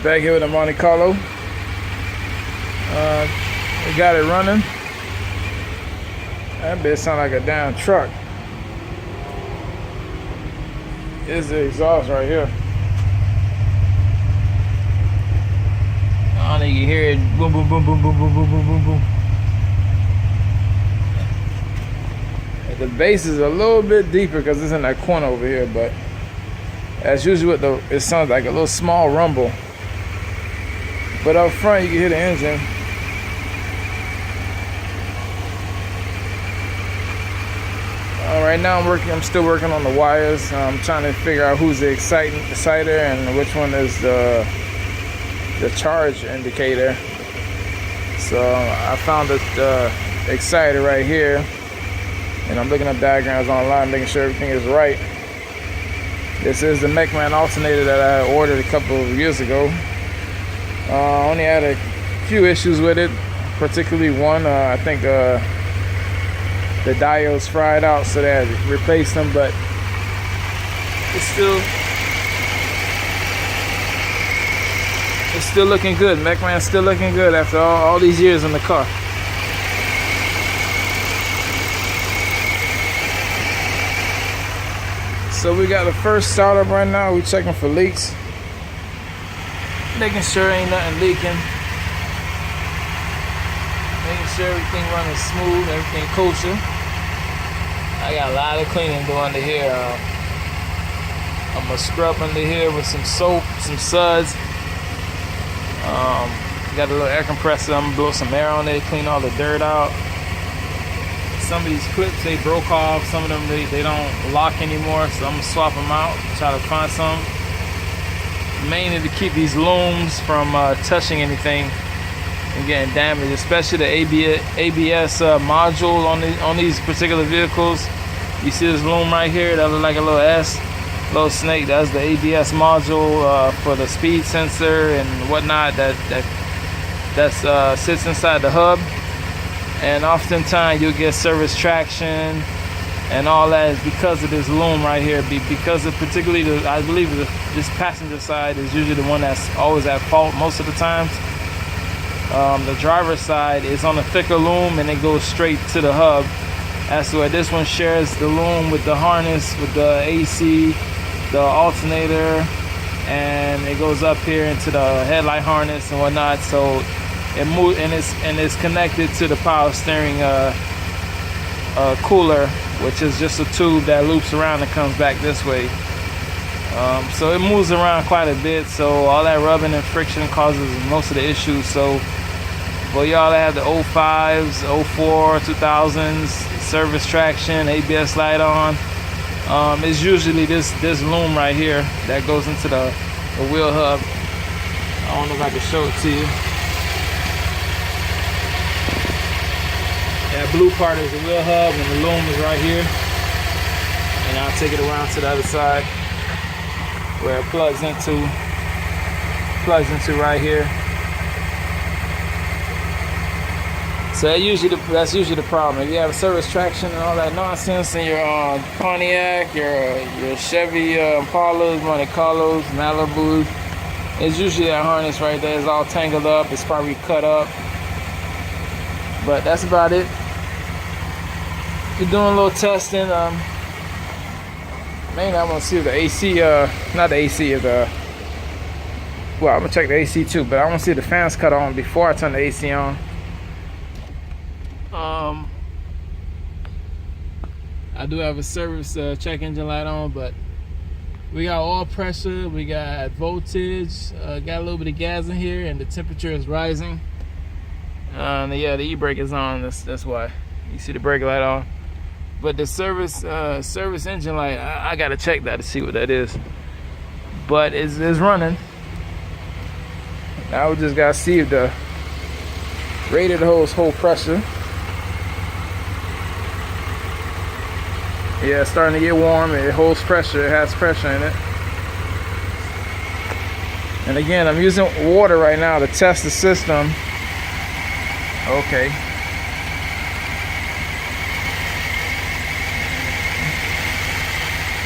Back here with the Monte Carlo. We got it running. That bitch sound like a damn truck. Here's the exhaust right here. Oh, you can hear it boom, boom, boom, boom, boom, boom, boom, boom, boom, boom. The bass is a little bit deeper because it's in that corner over here, but that's usually what it sounds like, a little small rumble. But up front, you can hear the engine. Right now, I'm still working on the wires. I'm trying to figure out who's the exciter and which one is the charge indicator. So I found the exciter right here, and I'm looking at diagrams online, making sure everything is right. This is the Mechman alternator that I ordered a couple of years ago. Only had a few issues with it, particularly one. I think the diodes fried out, so they had to replace them, but it's still looking good. Mechman's still looking good after all these years in the car. So we got the first startup right now. We're checking for leaks, making sure ain't nothing leaking, making sure everything running smooth, everything kosher. I got a lot of cleaning to do under here. I'm gonna scrub under here with some soap, some suds. Got a little air compressor. I'm gonna blow some air on it, clean all the dirt out. Some of these clips, they broke off. Some of them, they don't lock anymore, so I'm gonna swap them out, try to find some. Mainly to keep these looms from touching anything and getting damaged, especially the ABS module on these particular vehicles. You see this loom right here that looks like a little S, little snake. That's the ABS module for the speed sensor and whatnot that sits inside the hub. And oftentimes you'll get service traction and all that is because of this loom right here. Because of particularly I believe this passenger side is usually the one that's always at fault most of the times. The driver's side is on a thicker loom and it goes straight to the hub. That's where this one shares the loom with the harness, with the AC, the alternator, and it goes up here into the headlight harness and whatnot. So it moves and it's connected to the power steering cooler, which is just a tube that loops around and comes back this way. So it moves around quite a bit, so all that rubbing and friction causes most of the issues. So for y'all that have the 05s, 04, 2000s, service traction, ABS light on, it's usually this loom right here that goes into the wheel hub. I don't know if I can show it to you. That blue part is the wheel hub and the loom is right here. And I'll take it around to the other side where it plugs into right here. So that's usually the problem. If you have service traction and all that nonsense in your Pontiac, your Chevy Impalas, Monte Carlos, Malibus, it's usually that harness right there. It's all tangled up. It's probably cut up. But that's about it. You're doing a little testing. Mainly I want to see if the AC, not the AC, if the, well, I'm gonna check the AC too, but I want to see if the fans cut on before I turn the AC on. I do have a service check engine light on, but we got oil pressure, we got voltage, got a little bit of gas in here, and the temperature is rising. Yeah, the e-brake is on. That's why you see the brake light on. But the service engine light, I gotta check that to see what that is. But it's running. Now we just gotta see if the radiator holds pressure. Yeah, it's starting to get warm. It holds pressure. It has pressure in it. And again, I'm using water right now to test the system. Okay.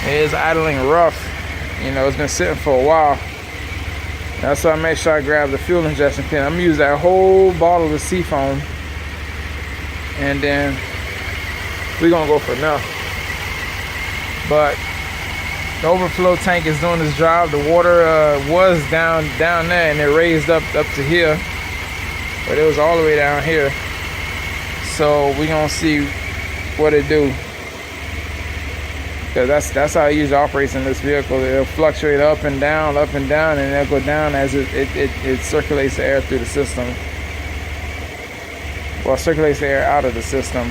It is idling rough. You know, it's been sitting for a while. That's why I make sure I grab the fuel injection pin. I'm gonna use that whole bottle of seafoam, and then we're gonna go for enough. But the overflow tank is doing its job. The water was down there, and it raised up to here, but it was all the way down here. So we're gonna see what it do, because that's how it usually operates in this vehicle. It'll fluctuate up and down, and it'll go down as it circulates the air through the system. Well, circulates the air out of the system.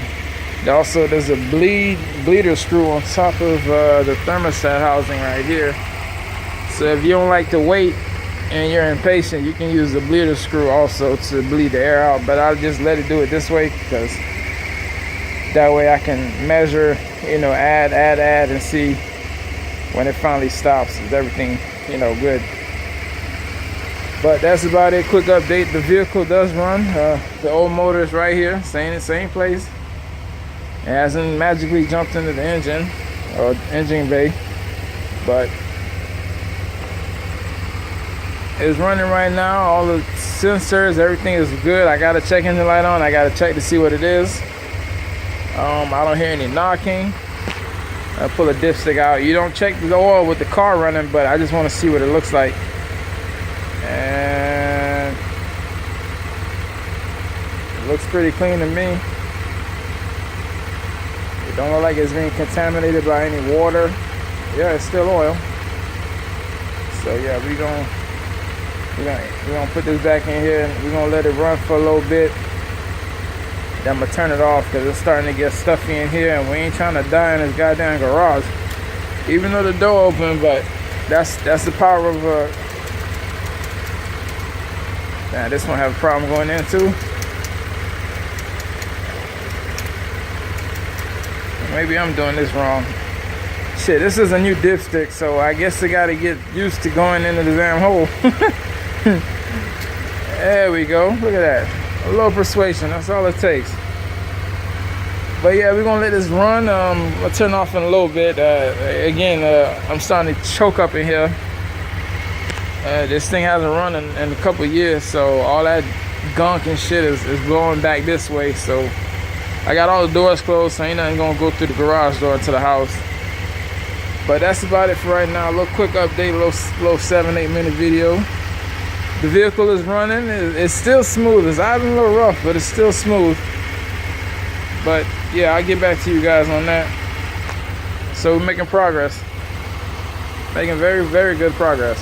Also, there's a bleeder screw on top of the thermostat housing right here. So if you don't like to wait and you're impatient, you can use the bleeder screw also to bleed the air out. But I'll just let it do it this way, because that way I can measure, add, and see when it finally stops. Is everything, good? But that's about it. Quick update. The vehicle does run. The old motor is right here, same place. It hasn't magically jumped into the engine or engine bay, but it's running right now. All the sensors, everything is good. I got a check engine light on. I got to check to see what it is. I don't hear any knocking. I pull a dipstick out. You don't check the oil with the car running, but I just want to see what it looks like. And it looks pretty clean to me. It don't look like it's being contaminated by any water. Yeah, it's still oil. So yeah, we're gonna put this back in here, and we're gonna let it run for a little bit. Then I'm gonna turn it off, because it's starting to get stuffy in here, and we ain't trying to die in this goddamn garage. Even though the door open, but that's the power of Now this one have a problem going in too. Maybe I'm doing this wrong. Shit, this is a new dipstick, so I guess I gotta get used to going into the damn hole. There we go. Look at that. A little persuasion. That's all it takes. But yeah, we're gonna let this run. I'll turn off in a little bit. Again, I'm starting to choke up in here. This thing hasn't run in a couple years, so all that gunk and shit is blowing back this way. So I got all the doors closed, so ain't nothing gonna go through the garage door to the house. But that's about it for right now. A little quick update, a little 7-8 minute video. The vehicle is running. It's still smooth. It's either a little rough, but it's still smooth. But yeah, I'll get back to you guys on that. So we're making progress. Making very, very good progress.